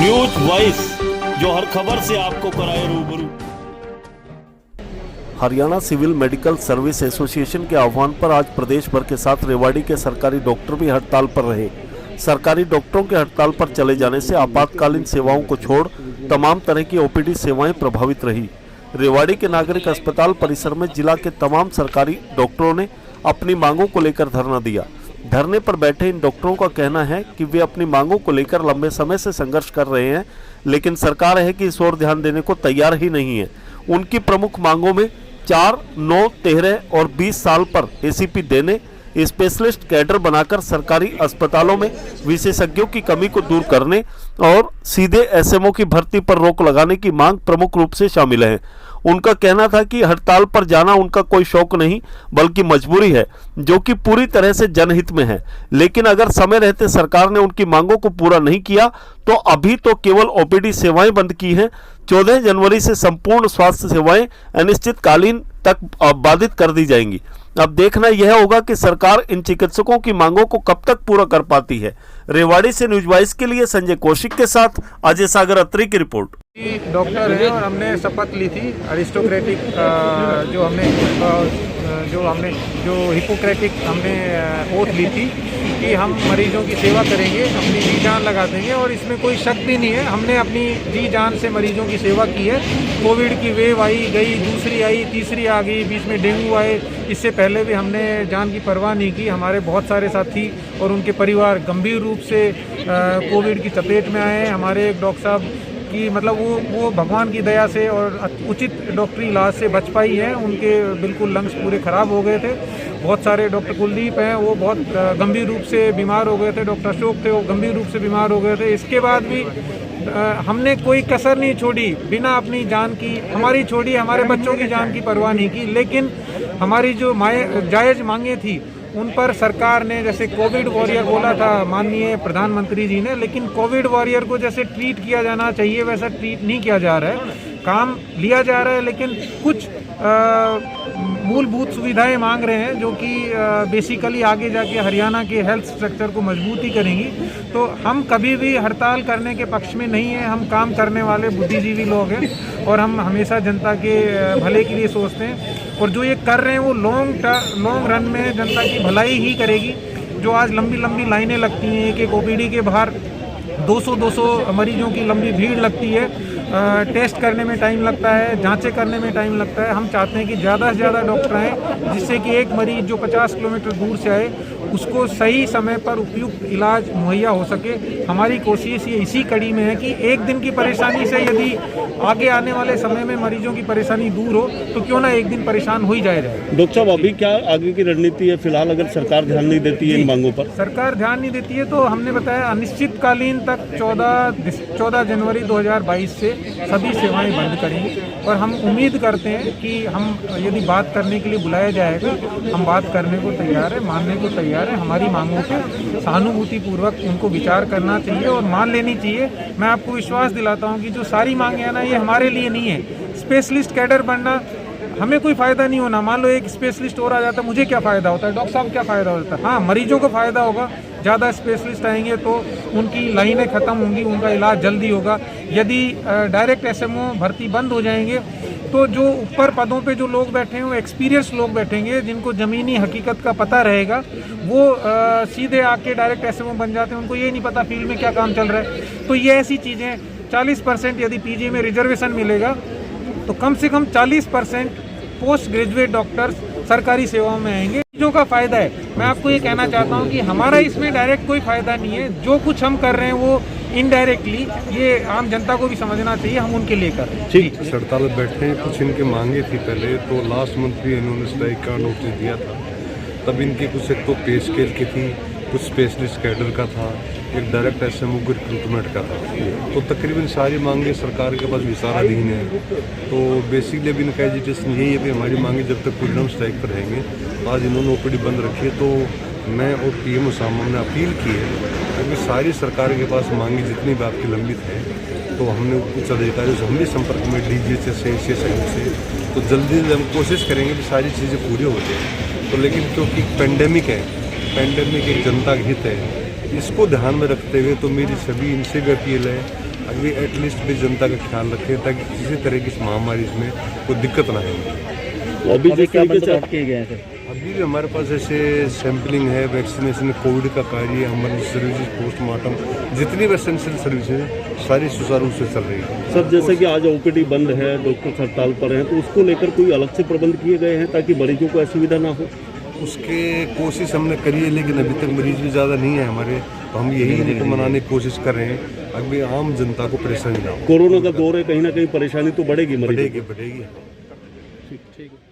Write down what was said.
News voice, जो हर खबर से आपको कराए रूबरू। Haryana civil medical service association के आह्वान पर आज प्रदेश भर के साथ रेवाड़ी के सरकारी डॉक्टर भी हड़ताल पर रहे। सरकारी डॉक्टरों के हड़ताल पर चले जाने से आपातकालीन सेवाओं को छोड़ तमाम तरह की ओपीडी सेवाएं प्रभावित रही। रेवाड़ी के नागरिक अस्पताल परिसर में जिला के तमाम सरकारी डॉक्टरों ने अपनी मांगों को लेकर धरना दिया। धरने पर बैठे इन डॉक्टरों का कहना है कि वे अपनी मांगों को लेकर लंबे समय से संघर्ष कर रहे हैं, लेकिन सरकार है कि इस ओर ध्यान देने को तैयार ही नहीं है। उनकी प्रमुख मांगों में 4, 9, 13 और 20 साल पर एसीपी देने, स्पेशलिस्ट कैडर बनाकर सरकारी अस्पतालों में विशेषज्ञों की कमी को दूर करने और सीधे एसएमओ की भर्ती पर रोक लगाने की मांग प्रमुख रूप से शामिल है। उनका कहना था कि हड़ताल पर जाना उनका कोई शौक नहीं बल्कि मजबूरी है, जो कि पूरी तरह से जनहित में है। लेकिन अगर समय रहते सरकार ने उनकी मांगों को पूरा नहीं किया तो अभी तो केवल ओपीडी सेवाएं बंद की हैं। 14 जनवरी से संपूर्ण स्वास्थ्य सेवाएं अनिश्चितकालीन तक बाधित कर दी जाएंगी। अब देखना यह होगा कि सरकार इन चिकित्सकों की मांगों को कब तक पूरा कर पाती है। रेवाड़ी से न्यूज वॉइस के लिए संजय कौशिक के साथ अजय सागर अत्री की रिपोर्ट। डॉक्टर है और हमने शपथ ली थी अरिस्टोक्रेटिक जो हिपोक्रेटिक हमने ओथ ली थी कि हम मरीजों की सेवा करेंगे, अपनी जी जान लगा देंगे और इसमें कोई शक भी नहीं है। हमने अपनी जी जान से मरीजों की सेवा की है। कोविड की वेव आई गई, दूसरी आई, तीसरी आ गई, बीच में डेंगू आए, इससे पहले भी हमने जान की परवाह नहीं की। हमारे बहुत सारे साथी और उनके परिवार गंभीर रूप से कोविड की चपेट में आए हैं। हमारे एक डॉक्टर साहब कि मतलब वो भगवान की दया से और उचित डॉक्टरी इलाज से बच पाई हैं। उनके बिल्कुल लंग्स पूरे ख़राब हो गए थे। बहुत सारे डॉक्टर कुलदीप हैं, वो बहुत गंभीर रूप से बीमार हो गए थे। डॉक्टर अशोक थे, वो गंभीर रूप से बीमार हो गए थे। इसके बाद भी हमने कोई कसर नहीं छोड़ी, बिना अपनी जान की हमारी छोड़ी, हमारे बच्चों की जान की परवाह नहीं की। लेकिन हमारी जो जायज़ मांगे थी उन पर सरकार ने, जैसे कोविड वॉरियर बोला था माननीय प्रधानमंत्री जी ने, लेकिन कोविड वॉरियर को जैसे ट्रीट किया जाना चाहिए वैसा ट्रीट नहीं किया जा रहा है। काम लिया जा रहा है लेकिन कुछ मूलभूत सुविधाएं मांग रहे हैं जो कि बेसिकली आगे जाके हरियाणा के हेल्थ स्ट्रक्चर को मजबूती करेंगी। तो हम कभी भी हड़ताल करने के पक्ष में नहीं हैं। हम काम करने वाले बुद्धिजीवी लोग हैं और हम हमेशा जनता के भले के लिए सोचते हैं। और जो ये कर रहे हैं वो लॉन्ग रन में जनता की भलाई ही करेगी। जो आज लंबी लंबी लाइनें लगती हैं, एक ओपीडी के बाहर 200 मरीजों की लंबी भीड़ लगती है, टेस्ट करने में टाइम लगता है, जांचें करने में टाइम लगता है। हम चाहते हैं कि ज़्यादा से ज़्यादा डॉक्टर आएँ, जिससे कि एक मरीज़ जो 50 किलोमीटर दूर से आए उसको सही समय पर उपयुक्त इलाज मुहैया हो सके। हमारी कोशिश ये इसी कड़ी में है कि एक दिन की परेशानी से यदि आगे आने वाले समय में मरीजों की परेशानी दूर हो तो क्यों ना एक दिन परेशान हो ही जाए। डॉक्टर साहब, अभी क्या आगे की रणनीति है? फिलहाल अगर सरकार ध्यान नहीं देती है इन मांगों पर? सरकार ध्यान नहीं देती है तो हमने बताया अनिश्चितकालीन तक 14 जनवरी 2022 से सभी सेवाएं बंद करेंगे। और हम उम्मीद करते हैं कि हम यदि बात करने के लिए बुलाया जाएगा, हम बात करने को तैयार है, मानने को तैयार है। हमारी मांगों पर सहानुभूतिपूर्वक उनको विचार करना चाहिए और मान लेनी चाहिए। मैं आपको विश्वास दिलाता हूँ कि जो सारी मांगे हैं ना, ये हमारे लिए नहीं है। स्पेशलिस्ट कैडर बनना हमें कोई फ़ायदा नहीं होना। मान लो एक स्पेशलिस्ट और आ जाता है, मुझे क्या फ़ायदा होता है, डॉक्टर साहब क्या फ़ायदा होता है? हाँ, मरीजों को फ़ायदा होगा। ज़्यादा स्पेशलिस्ट आएंगे तो उनकी लाइनें ख़त्म होंगी, उनका इलाज जल्दी होगा। यदि डायरेक्ट एसएमओ भर्ती बंद हो जाएंगे तो जो ऊपर पदों पे जो लोग बैठे हैं वो एक्सपीरियंस लोग बैठेंगे, जिनको ज़मीनी हकीकत का पता रहेगा। वो सीधे आके डायरेक्ट एसएमओ बन जाते हैं, उनको ये नहीं पता फील्ड में क्या काम चल रहा है। तो ये ऐसी चीज़ें 40% यदि पीजी में रिजर्वेशन मिलेगा तो कम से कम 40% पोस्ट ग्रेजुएट डॉक्टर्स सरकारी सेवाओं में आएंगे, जो का फ़ायदा है। मैं आपको ये कहना चाहता हूँ कि हमारा इसमें डायरेक्ट कोई फ़ायदा नहीं है। जो कुछ हम कर रहे हैं वो इनडायरेक्टली, ये आम जनता को भी समझना चाहिए, हम उनके लिए कर रहे हैं। ठीक, हड़ताल में बैठे हैं। कुछ इनके मांगे थी पहले तो लास्ट मंथ भी इन्होंने स्ट्राइक का नोटिस दिया था। तब इनके कुछ एक तो पे स्केल की थी, कुछ स्पेशलिस्ट कैडर का था, एक डायरेक्ट एसएमओ को रिक्रूटमेंट का था। तो तकरीबन सारी मांगे सरकार के पास विचाराधीन है। तो बेसिकली अभी इनका एजिटेशन यही है कि हमारी मांगे जब तक पूरी स्ट्राइक पर रहेंगे। तो आज इन्होंने ओपीडी बंद रखी है। तो मैं और पीएम साहब ने अपील की है, क्योंकि सारी सरकार के पास मांगे जितनी भी आपकी लंबित है, तो हमने कुछ अधिकारियों से हम भी संपर्क में डीजीएच से सहयोग से, तो जल्दी हम कोशिश करेंगे कि सारी चीज़ें पूरी हो जाए। तो लेकिन क्योंकि पेंडेमिक है, पेंडेमिक एक जनता का हित है, इसको ध्यान में रखते हुए तो मेरी सभी इनसे भी अपील है अभी एटलीस्ट भी जनता का ख्याल रखें ताकि किसी तरह की इस महामारी में कोई दिक्कत ना हो। तो अभी जिस तरीके से किए गए हैं अभी भी हमारे पास ऐसे सैंपलिंग है, वैक्सीनेशन, कोविड का कार्य, हमारी सर्विसेज, पोस्टमार्टम, जितनी भी एसेंशियल सर्विसेज है सारी सुचारू रूप से चल रही है। सर जैसे कि आज ओपीडी बंद है, डॉक्टर हड़ताल पर हैं, तो उसको लेकर कोई अलग से प्रबंध किए गए हैं ताकि मरीजों को असुविधा ना हो? उसके कोशिश हमने करी है, लेकिन अभी तक मरीज भी ज़्यादा नहीं है हमारे, तो हम यही इनको मनाने की कोशिश कर रहे हैं अभी आम जनता को परेशानी ना हो। कोरोना का दौर है, कहीं ना कहीं परेशानी तो बढ़ेगी मरीजों को। बढ़ेगी। ठीक है।